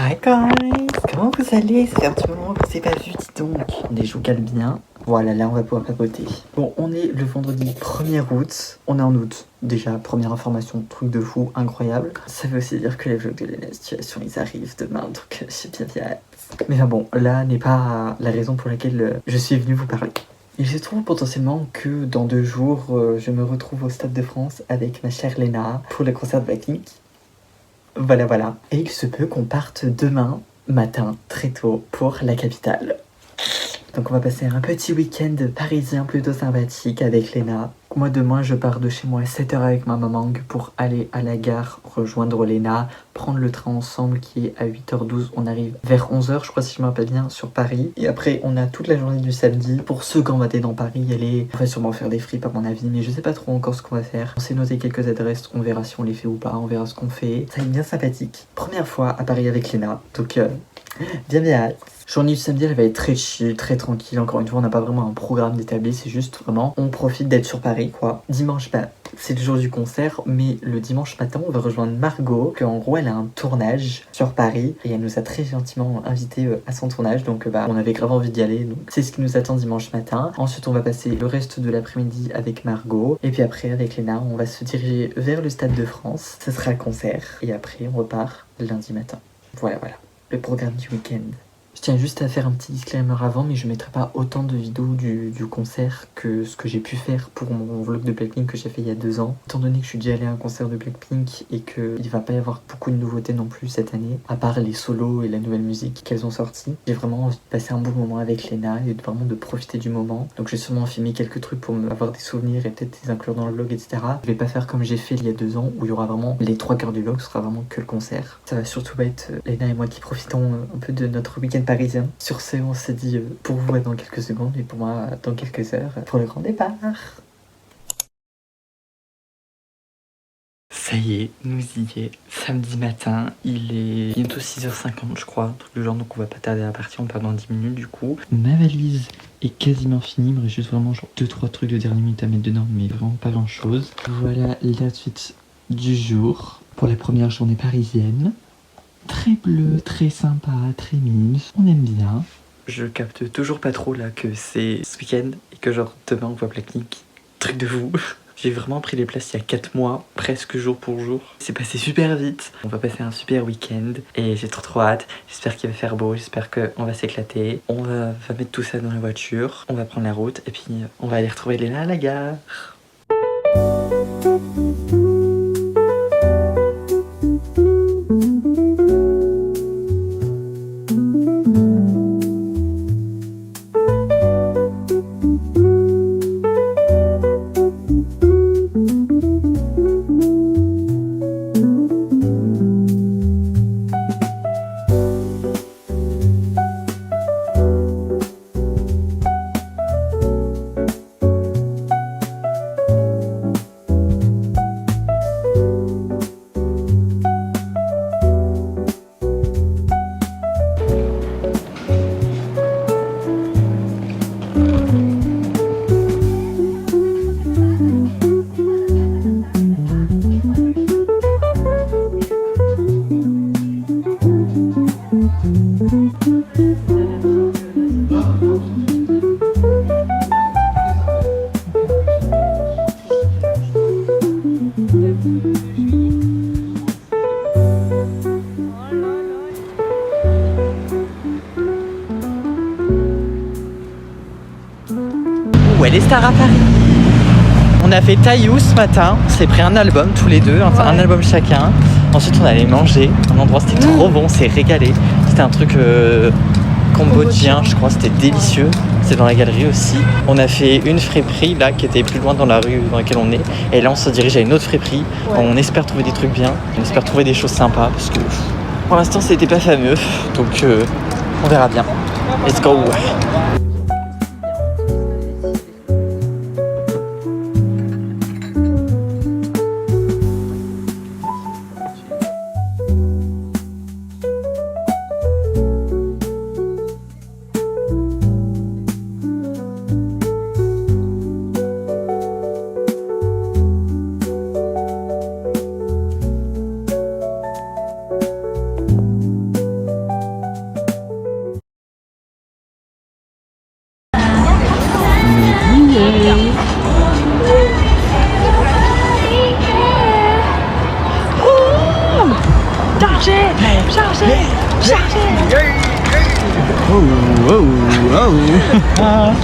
Hi guys, comment vous allez? Ça fait un petit moment qu'on s'est pas vu, dis donc. On joue calme bien. Voilà, là on va pouvoir papoter. Bon, on est le vendredi 1er août. On est en août. Déjà, première information, truc de fou, incroyable. Ça veut aussi dire que les vlogs de la situation, ils arrivent demain, donc j'ai bien hâte. Mais enfin bon, là n'est pas la raison pour laquelle je suis venu vous parler. Il se trouve potentiellement que dans 2 jours, je me retrouve au Stade de France avec ma chère Léna pour le concert de Blackpink. Voilà. Et il se peut qu'on parte demain matin, très tôt, pour la capitale. Donc on va passer un petit week-end parisien plutôt sympathique avec Léna. Moi demain je pars de chez moi à 7h avec ma maman pour aller à la gare, rejoindre Léna, prendre le train ensemble qui est à 8h12. On arrive vers 11h je crois si je me rappelle bien sur Paris. Et après on a toute la journée du samedi pour ceux qui ont maté dans Paris. On va sûrement faire des fripes à mon avis, mais je sais pas trop encore ce qu'on va faire. On s'est noté quelques adresses, on verra si on les fait ou pas, on verra ce qu'on fait. Ça va être bien sympathique. Première fois à Paris avec Léna, donc bien hâte. Journée du samedi, elle va être très chill, très tranquille. Encore une fois, on n'a pas vraiment un programme d'établi, c'est juste vraiment, on profite d'être sur Paris, quoi. Dimanche, c'est le jour du concert, mais le dimanche matin, on va rejoindre Margot, qu'en gros, elle a un tournage sur Paris, et elle nous a très gentiment invités à son tournage, donc on avait grave envie d'y aller, donc c'est ce qui nous attend dimanche matin. Ensuite, on va passer le reste de l'après-midi avec Margot, et puis après, avec Léna, on va se diriger vers le Stade de France. Ce sera le concert, et après, on repart lundi matin. Voilà, le programme du week-end. Je tiens juste à faire un petit disclaimer avant, mais je ne mettrai pas autant de vidéos du concert que ce que j'ai pu faire pour mon vlog de Blackpink que j'ai fait il y a 2 ans. Étant donné que je suis déjà allé à un concert de Blackpink et qu'il va pas y avoir beaucoup de nouveautés non plus cette année, à part les solos et la nouvelle musique qu'elles ont sorti, j'ai vraiment envie de passer un bon moment avec Léna et vraiment de profiter du moment. Donc j'ai sûrement filmé quelques trucs pour avoir des souvenirs et peut-être les inclure dans le vlog, etc. Je vais pas faire comme j'ai fait il y a 2 ans où il y aura vraiment les 3/4 du vlog, ce sera vraiment que le concert. Ça va surtout être Léna et moi qui profitons un peu de notre week-end parisien. Sur ce, on s'est dit pour vous dans quelques secondes et pour moi dans quelques heures pour le grand départ. Ça y est, nous y est. Samedi matin, il est bientôt 6h50 je crois, un truc du genre, donc on va pas tarder à partir, on part dans 10 minutes du coup. Ma valise est quasiment finie, il me reste juste vraiment genre 2-3 trucs de dernière minute à mettre dedans, mais vraiment pas grand chose. Voilà la suite du jour pour la première journée parisienne. Très bleu, très sympa, très mignon, on aime bien. Je capte toujours pas trop là que c'est ce week-end et que genre demain on voit Blackpink. Truc de fou. J'ai vraiment pris les places il y a 4 mois, presque jour pour jour. C'est passé super vite. On va passer un super week-end et j'ai trop hâte. J'espère qu'il va faire beau, j'espère qu'on va s'éclater. On va mettre tout ça dans la voiture, on va prendre la route et puis on va aller retrouver Léna à la gare. Ouais, les stars à Paris. On a fait Taillou ce matin, on s'est pris un album tous les deux, un album chacun. Ensuite on allait manger, un endroit c'était trop bon, c'est régalé. C'était un truc cambodgien je crois, c'était délicieux. C'est dans la galerie aussi. On a fait une friperie là qui était plus loin dans la rue dans laquelle on est. Et là on se dirige à une autre friperie. Ouais. On espère trouver des trucs bien, on espère trouver des choses sympas parce que pour l'instant c'était pas fameux. Donc on verra bien. Let's go.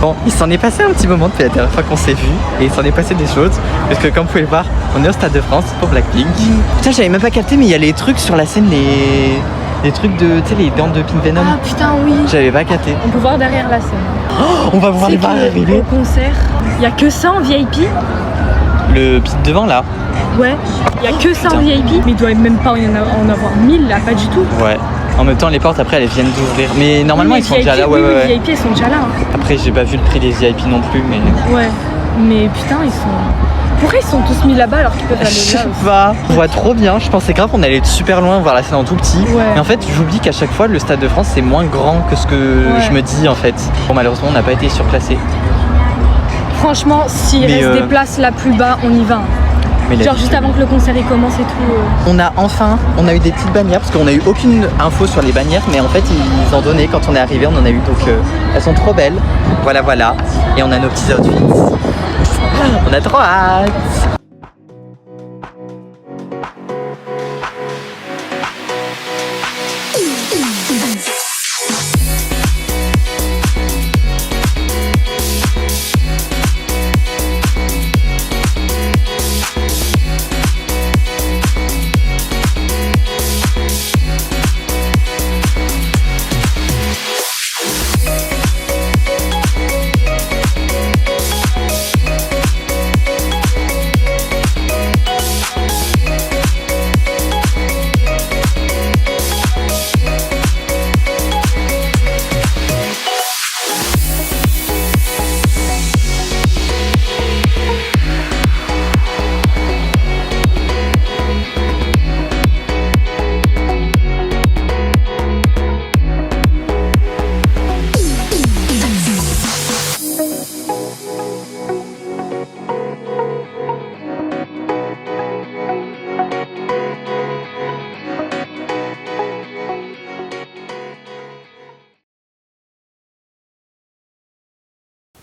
Bon, il s'en est passé un petit moment depuis la dernière fois qu'on s'est vu et il s'en est passé des choses parce que comme vous pouvez le voir, on est au Stade de France pour Blackpink. Putain, j'avais même pas capté, mais il y a les trucs sur la scène, les trucs de, tu sais, les dents de Pink Venom. Ah putain, oui. J'avais pas capté. On peut voir derrière la scène. Oh, on va voir les barres arriver. Au concert, il y a que ça en VIP. Le pit devant là. Ouais, il y a que ça en VIP, mais il doit même pas en avoir 1000 là, pas du tout. Ouais. En même temps, les portes après elles viennent d'ouvrir. Mais normalement, oui, ils sont VIP, déjà là. Oui, ouais. VIP, ils sont déjà là. Après, j'ai pas vu le prix des VIP non plus, mais. Ouais, mais putain, ils sont. Pourquoi ils sont tous mis là-bas alors qu'ils peuvent aller là aussi? On voit trop bien. Je pensais grave qu'on allait être super loin, voir la scène en tout petit. Ouais. Mais en fait, j'oublie qu'à chaque fois, le Stade de France c'est moins grand que ce que je me dis en fait. Bon, malheureusement, on n'a pas été surclassé. Franchement, s'il reste des places là plus bas, on y va. Mais genre juste avant que le concert il commence et tout. On a eu des petites bannières parce qu'on a eu aucune info sur les bannières, mais en fait ils en donnaient quand on est arrivé, on en a eu, donc elles sont trop belles. Voilà. Et on a nos petits outfits. On a trop hâte.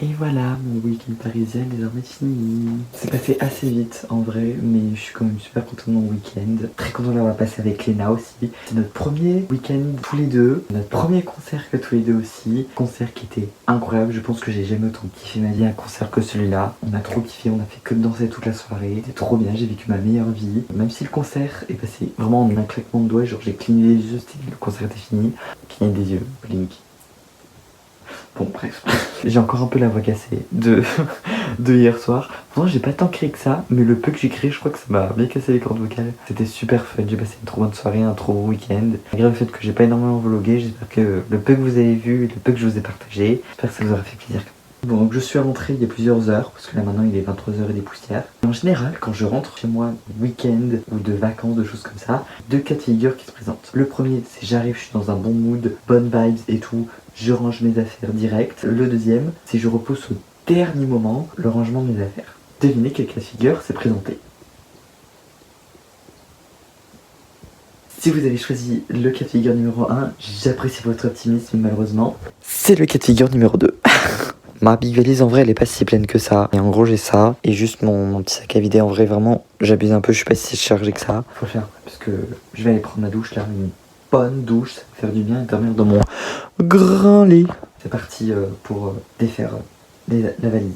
Et voilà, mon week-end parisien est désormais fini. C'est passé assez vite en vrai, mais je suis quand même super content de mon week-end. Très content d'avoir passé avec Léna aussi. C'est notre premier week-end tous les deux. Notre premier concert que tous les deux aussi. Concert qui était incroyable. Je pense que j'ai jamais autant kiffé ma vie un concert que celui-là. On a trop kiffé, on a fait que de danser toute la soirée. C'était trop bien, j'ai vécu ma meilleure vie. Même si le concert est passé vraiment en un claquement de doigts, genre j'ai cligné les yeux, le concert était fini. Cligné des yeux, blink. Bon bref, j'ai encore un peu la voix cassée de hier soir. Pourtant j'ai pas tant crié que ça, mais le peu que j'ai crié, je crois que ça m'a bien cassé les cordes vocales. C'était super fun, j'ai passé une trop bonne soirée, un trop bon week-end. Malgré le fait que j'ai pas énormément vlogué, j'espère que le peu que vous avez vu et le peu que je vous ai partagé, j'espère que ça vous aura fait plaisir. Bon, donc je suis rentré il y a plusieurs heures, parce que là maintenant il est 23h et des poussières. Et en général, quand je rentre chez moi, week-end ou de vacances, de choses comme ça, deux cas de figure qui se présentent. Le premier, c'est j'arrive, je suis dans un bon mood, bonnes vibes et tout, je range mes affaires direct. Le deuxième, c'est je repousse au dernier moment le rangement de mes affaires. Devinez quel cas de figure s'est présenté. Si vous avez choisi le cas de figure numéro 1, j'apprécie votre optimisme, mais malheureusement, c'est le cas de figure numéro 2. Ma big valise en vrai elle est pas si pleine que ça. Et en gros j'ai ça et juste mon petit sac à vider. En vrai vraiment j'abuse un peu, je suis pas si chargé que ça. Faut le faire parce que je vais aller prendre ma douche là, une bonne douche, ça va faire du bien et dormir dans mon grand lit. C'est parti pour défaire la valise.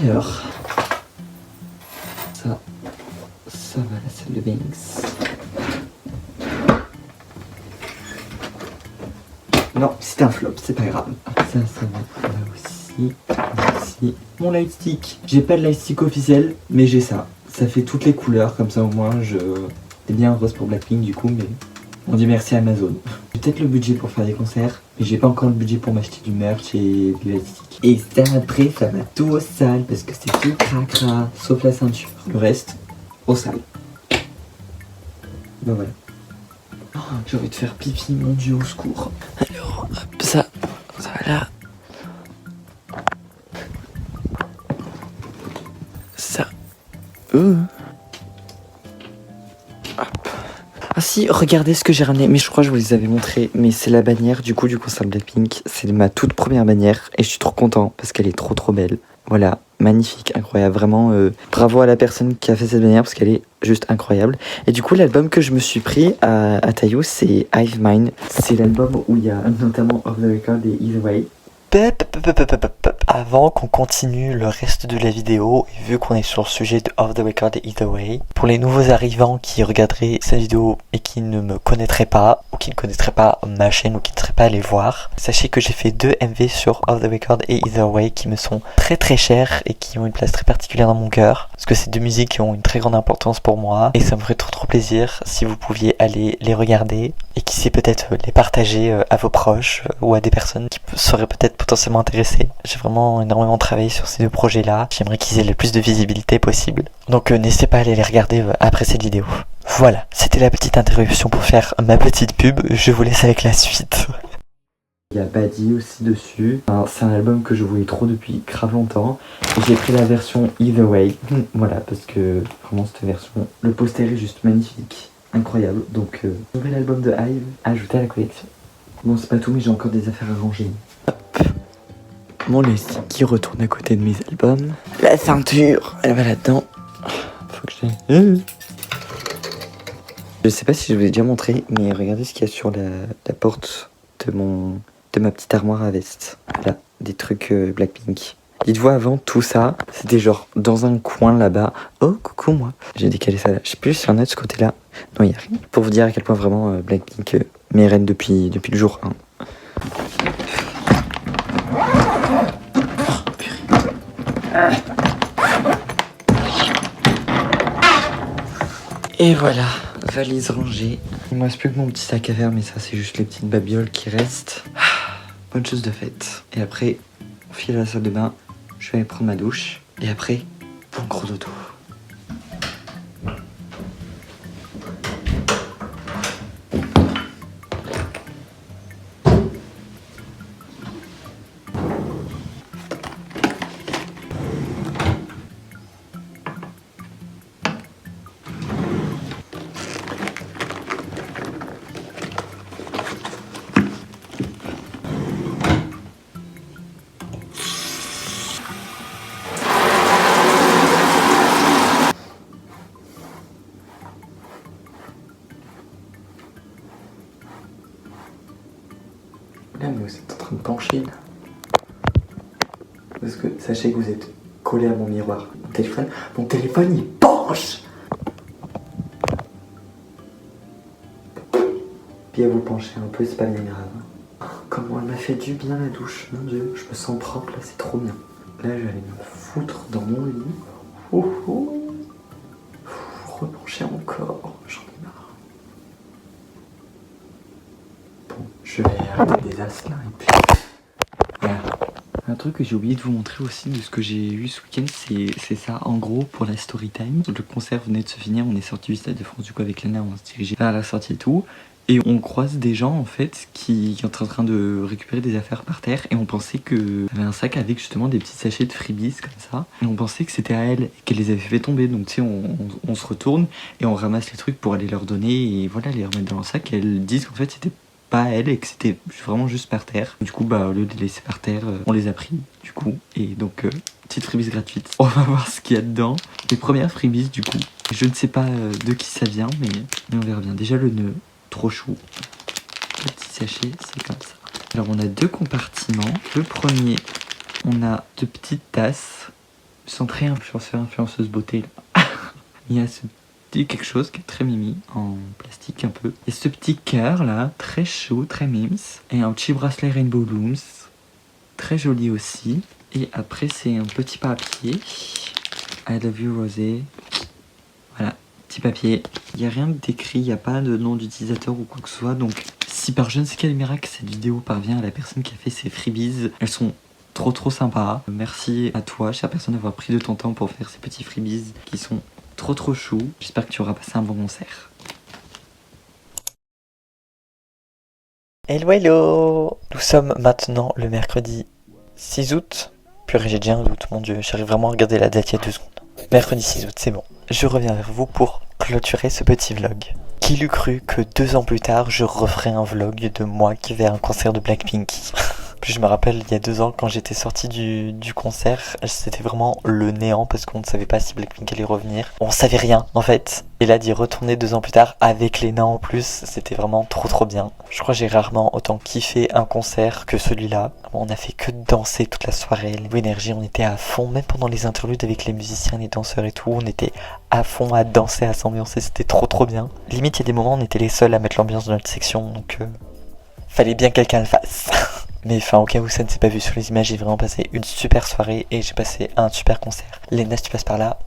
Alors ça va la salle de Banks. Non, c'était un flop, c'est pas grave. Ça va là aussi, ici. Mon light stick. J'ai pas de light stick officiel, mais j'ai ça. Ça fait toutes les couleurs, comme ça au moins c'est bien rose pour Blackpink du coup, mais on dit merci à Amazon. J'ai peut-être le budget pour faire des concerts, mais j'ai pas encore le budget pour m'acheter du merch et des light sticks. Et ça après, ça va tout au sale, parce que c'est tout cracra, sauf la ceinture. Le reste, au sale. Ben voilà. Oh, j'ai envie de faire pipi, mon dieu, au secours. Alors, hop, ça va là. Ça. Hop. Ah, Ah si, regardez ce que j'ai ramené. Mais je crois que je vous les avais montré. Mais c'est la bannière du coup du concert Blackpink. C'est ma toute première bannière. Et je suis trop content parce qu'elle est trop belle. Voilà, magnifique, incroyable. Vraiment, bravo à la personne qui a fait cette bannière parce qu'elle est juste incroyable. Et du coup, l'album que je me suis pris à Taillou, c'est Hive Mind. C'est l'album où il y a notamment Off the Record et Either Way. Avant qu'on continue le reste de la vidéo, et vu qu'on est sur le sujet de Off the Record et Either Way, pour les nouveaux arrivants qui regarderaient cette vidéo et qui ne me connaîtraient pas, ou qui ne connaîtraient pas ma chaîne, ou qui ne seraient pas allés voir, sachez que j'ai fait 2 MV sur Off the Record et Either Way qui me sont très chers et qui ont une place très particulière dans mon cœur, parce que c'est 2 musiques qui ont une très grande importance pour moi, et ça me ferait trop plaisir si vous pouviez aller les regarder, et qui sait peut-être les partager à vos proches, ou à des personnes qui seraient peut-être potentiellement intéressés. J'ai vraiment énormément travaillé sur ces 2 projets-là. J'aimerais qu'ils aient le plus de visibilité possible. Donc n'hésitez pas à aller les regarder après cette vidéo. Voilà, c'était la petite interruption pour faire ma petite pub. Je vous laisse avec la suite. Il y a Badi aussi dessus. C'est un album que je voulais trop depuis grave longtemps. J'ai pris la version Either Way. Voilà, parce que vraiment cette version, le poster est juste magnifique. Incroyable. Donc nouvel album de Hive ajouté à la collection. Bon, c'est pas tout, mais j'ai encore des affaires à ranger. Mon lessive qui retourne à côté de mes albums. La ceinture, elle va là-dedans. Faut que j'aille. Je sais pas si je vous ai déjà montré, mais regardez ce qu'il y a sur la porte de ma petite armoire à veste. Là, des trucs Blackpink. Dites-vous, avant tout ça, c'était genre dans un coin là-bas. Oh, coucou moi. J'ai décalé ça là. Je sais plus si y en a de ce côté-là. Non, il y a rien. Pour vous dire à quel point vraiment Blackpink mes reines depuis le jour 1. Et voilà, valise rangée. Il me reste plus que mon petit sac à faire, mais ça c'est juste les petites babioles qui restent. Bonne chose de faite. Et après, on file à la salle de bain, je vais aller prendre ma douche. Et après, bon gros dodo. Là, mais vous êtes en train de pencher là. Parce que sachez que vous êtes collé à mon miroir. Mon téléphone il penche. Puis à vous pencher un peu, c'est pas bien grave. Comment elle m'a fait du bien la douche, mon dieu, je me sens propre là, c'est trop bien. Là, je vais aller me foutre dans mon lit. Repencher encore, j'en ai marre. Bon, je vais arrêter des as là et puis. Voilà. Un truc que j'ai oublié de vous montrer aussi de ce que j'ai eu ce week-end, c'est ça. En gros, pour la story time, le concert venait de se finir, on est sorti du Stade de France, du coup avec Lana, on se dirigeait vers la sortie et tout. Et on croise des gens en fait qui sont en train de récupérer des affaires par terre et on pensait qu'il y avait un sac avec justement des petits sachets de freebies comme ça. Et on pensait que c'était à elle et qu'elle les avait fait tomber. Donc tu sais, on se retourne et on ramasse les trucs pour aller leur donner et voilà, les remettre dans le sac. Et elles disent qu'en fait c'était pas à elle et que c'était vraiment juste par terre. Du coup, au lieu de les laisser par terre, on les a pris du coup. Et donc, petite freebies gratuite. On va voir ce qu'il y a dedans. Les premières freebies du coup. Je ne sais pas de qui ça vient, mais on verra bien. Déjà le nœud. Trop chou. Le petit sachet, c'est comme ça. Alors on a 2 compartiments. Le premier, on a 2 petites tasses. Je sens très influenceuse beauté là. Il y a ce petit quelque chose qui est très mimi, en plastique un peu. Et ce petit cœur là, très chaud, très mims. Et un petit bracelet Rainbow Looms. Très joli aussi. Et après c'est un petit papier. I love you Rosé. Voilà. Petit papier, il n'y a rien d'écrit, il n'y a pas de nom d'utilisateur ou quoi que ce soit, donc si par je ne sais quel miracle cette vidéo parvient à la personne qui a fait ces freebies, elles sont trop sympas. Merci à toi, chère personne, d'avoir pris de ton temps pour faire ces petits freebies qui sont trop choux. J'espère que tu auras passé un bon concert. Hello. Nous sommes maintenant le mercredi 6 août. Purée, j'ai déjà un doute, mon dieu, j'arrive vraiment à regarder la date il y a 2 secondes. Mercredi 6 août, c'est bon. Je reviens vers vous pour clôturer ce petit vlog. Qui l'eût cru que 2 ans plus tard, je referais un vlog de moi qui vais à un concert de Blackpink. Puis je me rappelle, il y a 2 ans, quand j'étais sorti du concert, c'était vraiment le néant parce qu'on ne savait pas si Blackpink allait revenir. On savait rien, en fait. Et là, d'y retourner 2 ans plus tard, avec les nains en plus, c'était vraiment trop bien. Je crois que j'ai rarement autant kiffé un concert que celui-là. On a fait que danser toute la soirée, l'énergie, on était à fond, même pendant les interludes avec les musiciens, les danseurs et tout, on était à fond à danser, à s'ambiancer, c'était trop bien. Limite, il y a des moments, on était les seuls à mettre l'ambiance dans notre section, donc fallait bien que quelqu'un le fasse. Mais enfin, au cas où ça ne s'est pas vu sur les images, j'ai vraiment passé une super soirée et j'ai passé un super concert. Léna, si tu passes par là,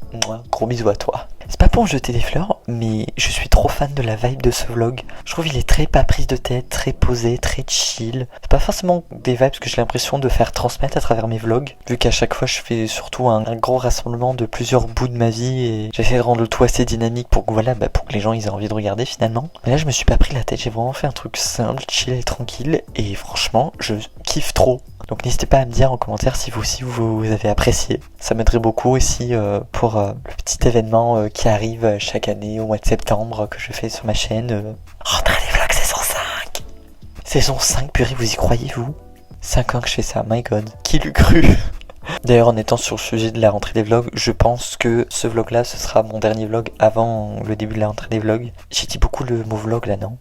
gros bisous à toi. C'est pas pour me jeter des fleurs, mais je suis trop fan de la vibe de ce vlog. Je trouve qu'il est très pas prise de tête, très posé, très chill. C'est pas forcément des vibes que j'ai l'impression de faire transmettre à travers mes vlogs, vu qu'à chaque fois je fais surtout un gros rassemblement de plusieurs bouts de ma vie et j'essaie de rendre le tout assez dynamique pour que voilà, pour que les gens ils aient envie de regarder finalement. Mais là je me suis pas pris la tête, j'ai vraiment fait un truc simple, chill et tranquille et franchement je kiffe trop. Donc n'hésitez pas à me dire en commentaire si vous aussi vous avez apprécié. Ça m'aiderait beaucoup aussi pour le petit événement qui arrive chaque année au mois de septembre que je fais sur ma chaîne. Rentrez les vlogs saison 5. Saison 5, purée, vous y croyez vous? 5 ans que je fais ça, my god. Qui l'eût cru? D'ailleurs, en étant sur le sujet de la rentrée des vlogs, je pense que ce vlog là ce sera mon dernier vlog avant le début de la rentrée des vlogs. J'ai dit beaucoup le mot vlog là, non?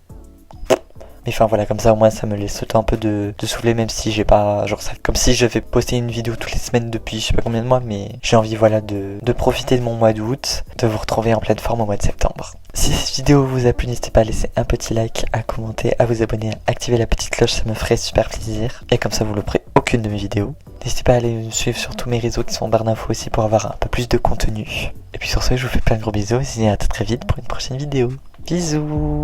Mais enfin voilà, comme ça au moins ça me laisse le temps un peu de souffler, même si j'ai pas, genre ça, comme si j'avais posté une vidéo toutes les semaines depuis je sais pas combien de mois, mais j'ai envie voilà de profiter de mon mois d'août, de vous retrouver en pleine forme au mois de septembre. Si cette vidéo vous a plu, n'hésitez pas à laisser un petit like, à commenter, à vous abonner, à activer la petite cloche, ça me ferait super plaisir. Et comme ça vous louperez aucune de mes vidéos. N'hésitez pas à aller me suivre sur tous mes réseaux qui sont en barre d'infos aussi pour avoir un peu plus de contenu. Et puis sur ce, je vous fais plein de gros bisous et je vous dis à très vite pour une prochaine vidéo. Bisous.